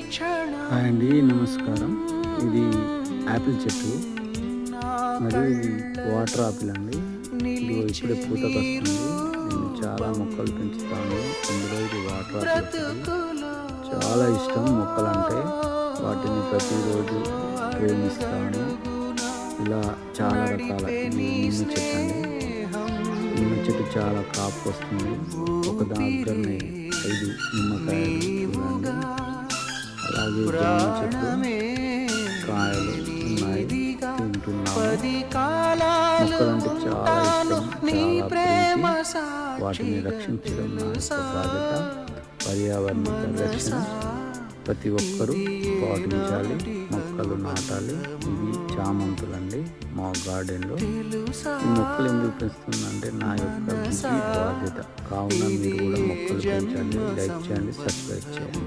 Hi అండి, నమస్కారం. ఇది యాపిల్ చెట్టు, మరియు ఇది వాటర్ ఆపిల్ అండి. ఇది ఇప్పుడే పూతకు వస్తుంది. నేను చాలా మొక్కలు పెంచుతాను. అందులో ఇది వాటర్ ఆపిల్ ఒకటి. చాలా ఇష్టం మొక్కలంటే, వాటిని ప్రతిరోజు ప్రేమిస్తాను. ఇలా చాలా రకాల నిమ్మ చెట్టు అండి. నిమ్మ చెట్టు చాలా కాపు వస్తుంది. ఒక దగ్గరనే 5 నిమ్మకాయలు చూడండి. అలాగే జామ చెట్టు కాయలు ఉన్నాయి, తింటున్నాము. మొక్కలంటే చాలా ఇష్టం, చాలా ప్రీతి. వాటిని రక్షించడం నా యొక్క బాధ్యత. పర్యావరణ పరిరక్షణ ప్రతి ఒక్కరూ పాటించాలి, మొక్కలు నాటాలి. ఇవి చామంతులండి మా గార్డెన్లో. ఈ మొక్కలు ఎందుకు పెంచుతుందంటే నా యొక్క బాధ్యత. కావున మీరు కూడా మొక్కలు పెంచండి, లైక్ చేయండి, సబ్స్క్రైబ్ చేయండి.